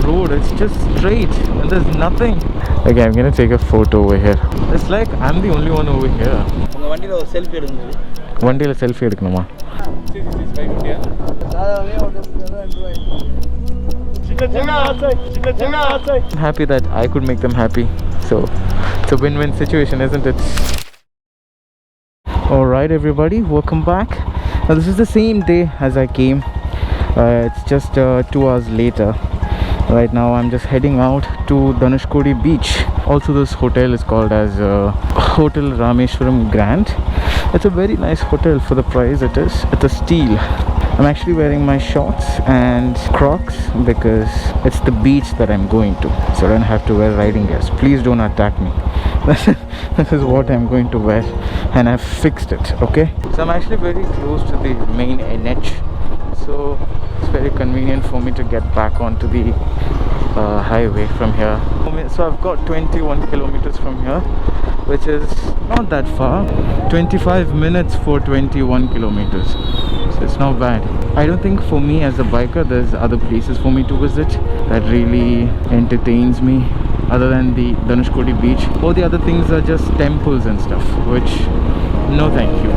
road. It's just straight and there's nothing. Okay, I'm gonna take a photo over here. It's like I'm the only one over here. One day selfie எடுக்கணுமா? Chinna Chinna Aasai. Chinna Chinna Aasai. I'm happy that I could make them happy. So it's a win-win situation, isn't it? Alright everybody, welcome back. Now this is the same day as I came. It's just 2 hours later. Right now I'm just heading out to Dhanushkodi Beach. Also this hotel is called as Hotel Rameshwaram Grand. It's a very nice hotel for the price it is. It's a steal. I'm actually wearing my shorts and Crocs because it's the beach that I'm going to, so I don't have to wear riding gears. Please don't attack me. This is what I'm going to wear and I've fixed it. Okay, so I'm actually very close to the main NH, so it's very convenient for me to get back onto the highway from here. So I've got 21 kilometers from here, which is not that far. 25 minutes for 21 kilometers, so it's not bad. I don't think for me as a biker there's other places for me to visit that really entertains me other than the Dhanushkodi Beach. All the other things are just temples and stuff, which no thank you.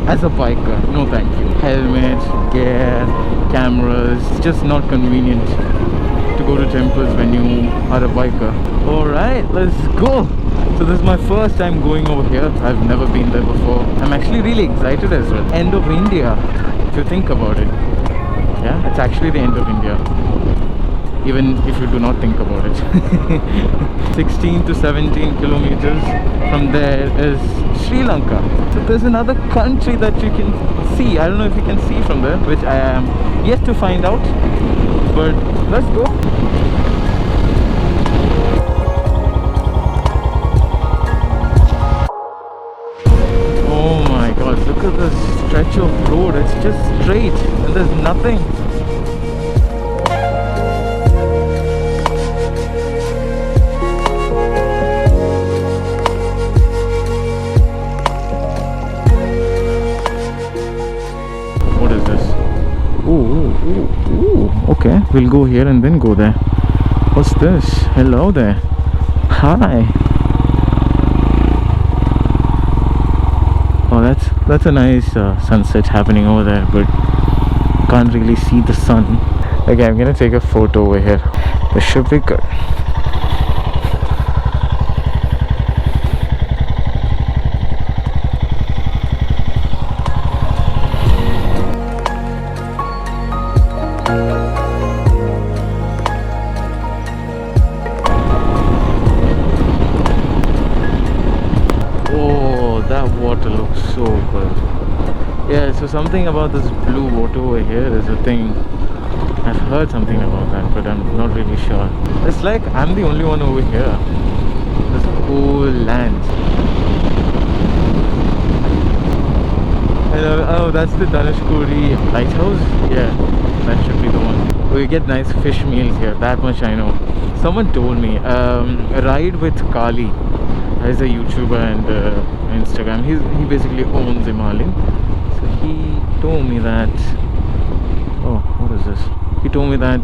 As a biker, no thank you. Helmet, gear, cameras, it's just not convenient to go to temples when you are a biker. Alright, let's go. So this is my first time going over here. I've never been there before. I'm actually really excited as well. End of India, if you think about it. Yeah, it's actually the end of India, even if you do not think about it. 16 to 17 kilometers from there is Sri Lanka. So there's another country that you can see. I don't know if you can see from there, which I am yet to find out, but let's go. Oh my god, look at this stretch of road. It's just straight and there's nothing. Okay, we'll go here and then go there. What's this? Hello there. Hi. Oh, that's a nice sunset happening over there, but can't really see the sun. Okay, I'm gonna take a photo over here. This should be good. So good. Yeah, so something about this blue water over here is a thing. I've heard something about that, but I'm not really sure. It's like I'm the only one over here. This whole land. Oh, that's the Dhanushkodi lighthouse. Yeah, that should be the one. We get nice fish meals here, that much I know. Someone told me, Ride with Kali. He's a YouTuber and Instagram. He basically owns Himalayan. So he told me that. Oh, what is this? He told me that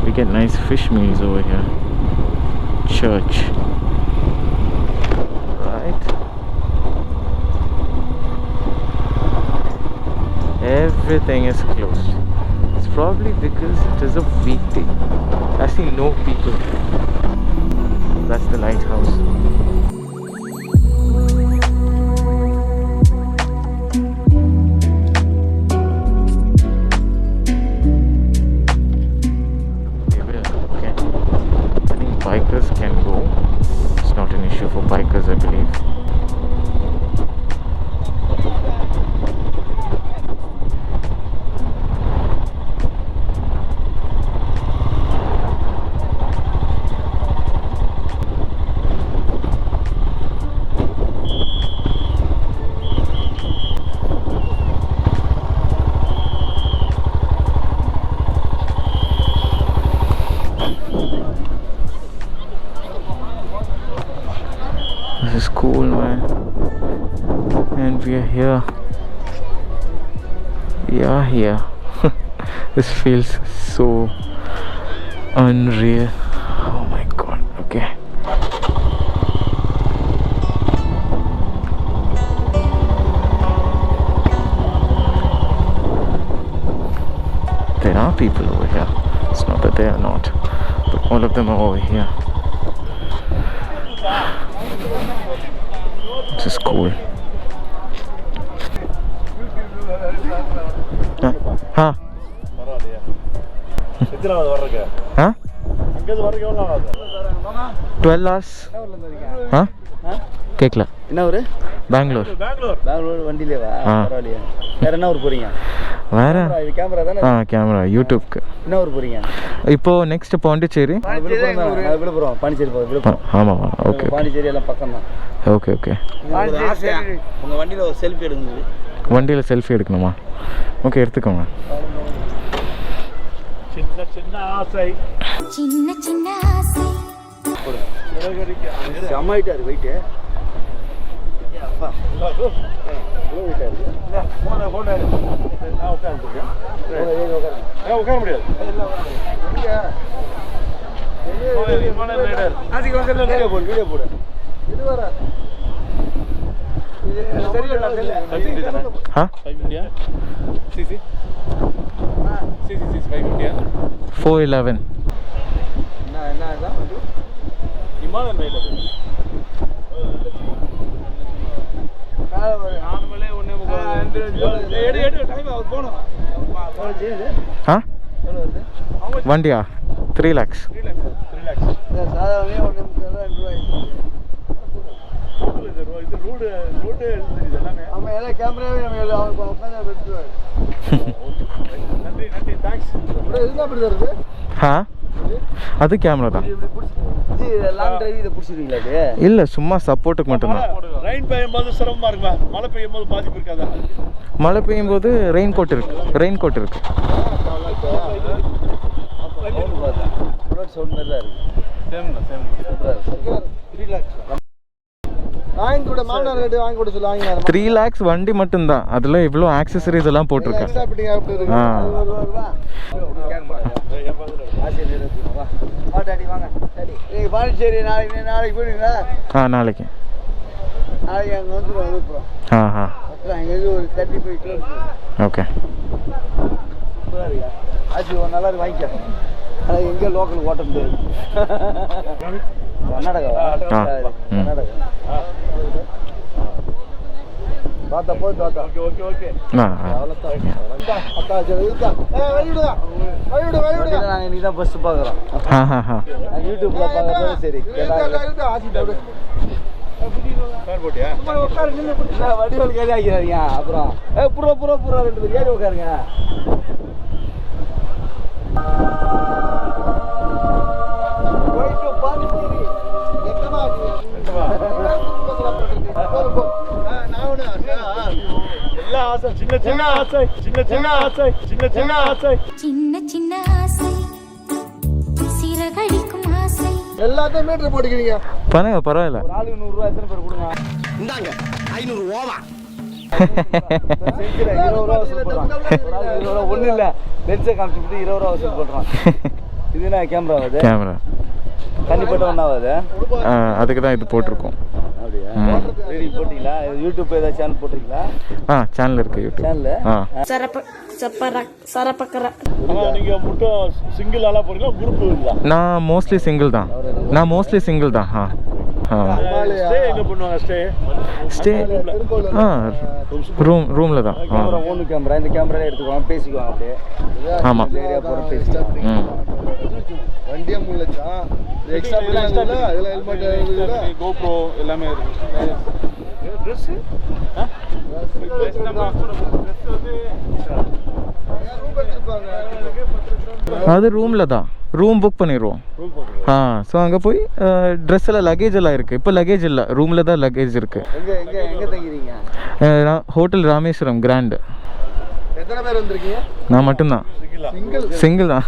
we get nice fish meals over here. Church. Right. Everything is closed. It's probably because it is a weekday. I see no people. That's the lighthouse. Okay. I think bikers can go. It's not an issue for bikers, I believe. This is cool, man. And we are here. We are here. This feels so unreal. Oh my god. Okay. There are people over here. It's not that they are not, but all of them are over here. This is cool. Huh? Huh? 12 hours. Huh? கேட்கல. என்ன ஊரு? பெங்களூர். பெங்களூர் வண்டியிலேவா? பரவாயில்லையா. வேற என்ன ஊர் போறீங்க? வேற இது கேமரா தானே? கேமரா யூடியூப்க்கு. என்ன ஊர் போறீங்க? இப்போ நெக்ஸ்ட் பாண்டிச்சேரி. விழுப்புரம் பாண்டிச்சேரி போகுது. விழுப்புரம். ஆமாவா? ஓகே. பாண்டிச்சேரி எல்லாம் பக்கம் தான். Okay okay. உங்க வண்டியில ஒரு செல்ஃபி எடுங்க. வண்டியில செல்ஃபி எடுக்கணுமா? ஓகே எடுத்துக்கோங்க. சின்ன சின்ன ஆசை சின்ன சின்ன ஆசை அம்மாயிட்டாரு வெயிட்டு அப்பா வெயிட்டாரு உட்கார முடியாது வீடியோ போடு இது வர हाँ 411 हाँ वंडिया 3 lakhs हाँ அது கேமரா தான் இல்ல சும்மா சப்போர்ட்டுக்கு மட்டும் தான் ரெயின் பெய்யும்போது சிரமமா இருக்குமா மழை பெய்யும்போது பாதிப்பு இருக்காதா மழை பெய்யும்போது ரெயின் கோட் இருக்கு த்ரீ லேக்ஸ் வண்டி மட்டும்தான் அதுல இவ்வளோ ஆக்சசரிஸ் எல்லாம் போட்டிருக்கேன் பாண்டிச்சேரி நாளைக்கு போயிருங்களா நாளைக்கு அங்கே வந்துடுவோம் விழுப்புரம் அங்கேருந்து ஒரு 35 கிலோமீட்டர் ஓகே சூப்பராக இருக்கா ஆச்சு ஒரு நல்லா வாங்கிக்க அது எங்கே லோக்கல் ஓட்ட முடியாது கர்நாடகாவா கர்நாடகா பார்த்தா போய் பார்த்தா ஓகே ஓகே நாங்கள் இன்னைக்கு தான் ஃபஸ்ட்டு பார்க்குறோம் யூடியூப்பில் பார்க்குறது சரி வடிவல் கேள்வி ஆக்கிறாங்க அப்புறம் புறா 2 பேர் ஏறி உட்காருங்க சின்ன சின்ன ஆசை சின்ன சின்ன ஆசை சின்ன சின்ன ஆசை சின்ன சின்ன ஆசை சிறகடிக்கும் ஆசை எல்லாத்தையும் மீட்டர் போட்டுக்கிறீங்க பண்ணுங்க பரவாயில்ல ஒரு ஆளுக்கு 100 ரூபா எத்தனை பேர் கொடுங்க இந்தாங்க 500 ஓவா ஒன்றும் இல்லை லென்ஸை காமிச்சுட்டு 20 ரூபா வசூல் பண்ணுறான் இது என்ன கேமரா ஆகுது கேமரா தனிப்பட்ட ஒன்றாவது அதுக்கு தான் இது போட்டிருக்கோம் அப்படியா போட்டிங்களா யூடியூப் ஏதாவது சேனல் போட்டிருக்கீங்களா சேனல் இருக்கு யூடியூப் நீங்க மட்டும் சிங்கிள் ஆளா போறீங்களா குரூப் இல்ல நான் மோஸ்ட்லி சிங்கிள் தான் ஸ்டே எங்க பண்ணுவாங்க ஸ்டே ரூம்ல தான் ஓன் கேமரா இந்த கேமரால எடுத்துக்குவாங்க பேசிக்குவாங்க அப்படியே ஆமா ஏரியா போற பேசிக்குவாங்க வண்டியா 3 லட்சம் எக்ஸ்ட்ரா பிளான் இல்ல அதெல்லாம் ஹெல்மெட் இருக்குல GoPro எல்லாமே இருக்கு Dress அது ரூம்ல தான் ரூம் புக் பண்ணிடுவோம் ஸோ அங்கே போய் ட்ரெஸ் எல்லாம் லக்கேஜ் எல்லாம் இருக்குது இப்போ லக்கேஜ் இல்லை ரூமில் தான் லக்கேஜ் இருக்குது எங்கே தங்கிறீங்க ஹோட்டல் ராமேஸ்வரம் கிராண்டு எத்தனை பேர் வந்திருக்கீங்க நான் மட்டும்தான் சிங்கிள் தான்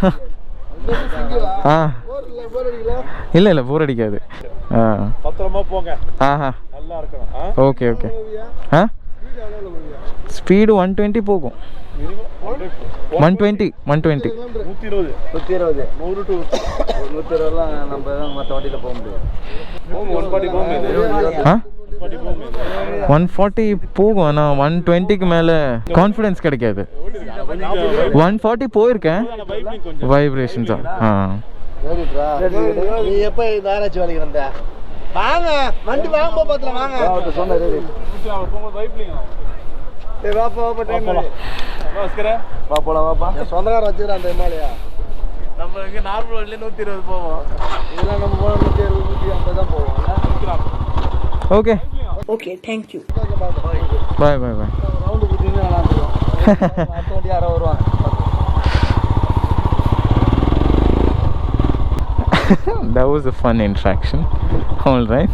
இல்லை போர் அடிக்காது பத்திரமா போங்க ஆஹா நல்லா இருக்கணும் ஓகே ஸ்பீடு 120 போகும். 120 120. 120 100 to 120 நம்ம மற்ற வண்டியில் போக முடியாது. 140 போக முடியாது. ஆ 140 போகும். ஆனால் 120க்கு மேலே கான்ஃபிடென்ஸ் கிடைக்காது. 140 போயிருக்கேன். வைப்ரேஷன்ஸ் தான். நீ எப்போ இந்த ஆராய்ச்சி வேலைக்கு வந்த? வாங்க வண்டி வாங்க பார்த்துல வாங்க சொன்னாரு. வாப்பா வாப்பா டைம் வா போலாம் வாப்பா. என் சொந்தக்காரன் வச்சுக்கிறான் அந்த இமாலயா. நம்ம இங்கே நார்மல் வண்டியில் 120 போவோம். இதெல்லாம் நம்ம போனால் 160 150 தான் போவோம். Okay Okay, thank you. Bye bye bye. Round கொடுத்தீங்கன்னா நல்லா இருக்கும். அடுத்த வண்டி யாரோ வருவாங்க. That was a fun interaction. All right.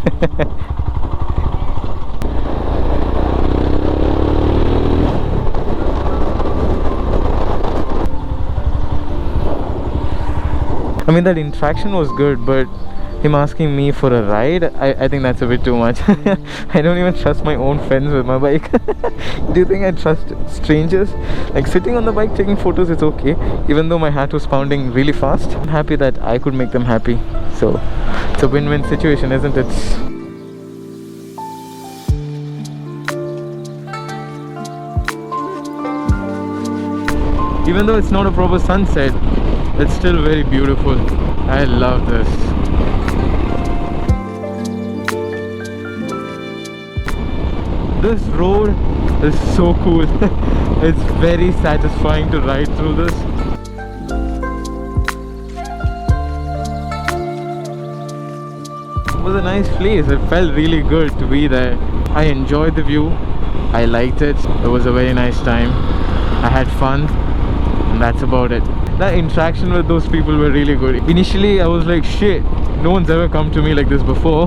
I mean, that interaction was good, but him asking me for a ride, I think that's a bit too much. I don't even trust my own friends with my bike. Do you think I trust strangers? Like sitting on the bike taking photos, it's okay, even though my heart was pounding really fast. I'm happy that I could make them happy, so it's a win-win situation, isn't it? Even though it's not a proper sunset, it's still very beautiful. I love this. This road is so cool. It's very satisfying to ride through this. It was a nice place. It felt really good to be there. I enjoyed the view. I liked it. It was a very nice time. I had fun, and that's about it. That interaction with those people were really good. Initially I was like, shit, no one's ever come to me like this before.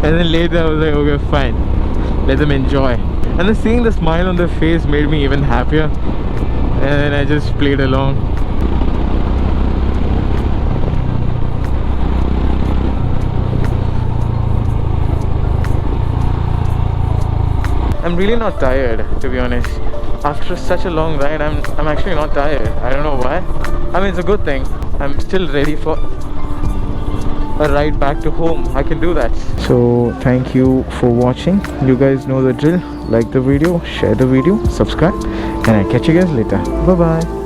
And then later I was like, okay, fine, let them enjoy. And then seeing the smile on their face made me even happier. And then I just played along. I'm really not tired, to be honest. After such a long ride, I'm actually not tired. I don't know why. I mean, it's a good thing. I'm still ready for a ride back to home. I can do that. So thank you for watching. You guys know the drill. Like the video, share the video, subscribe, and I'll catch you guys later. Bye bye.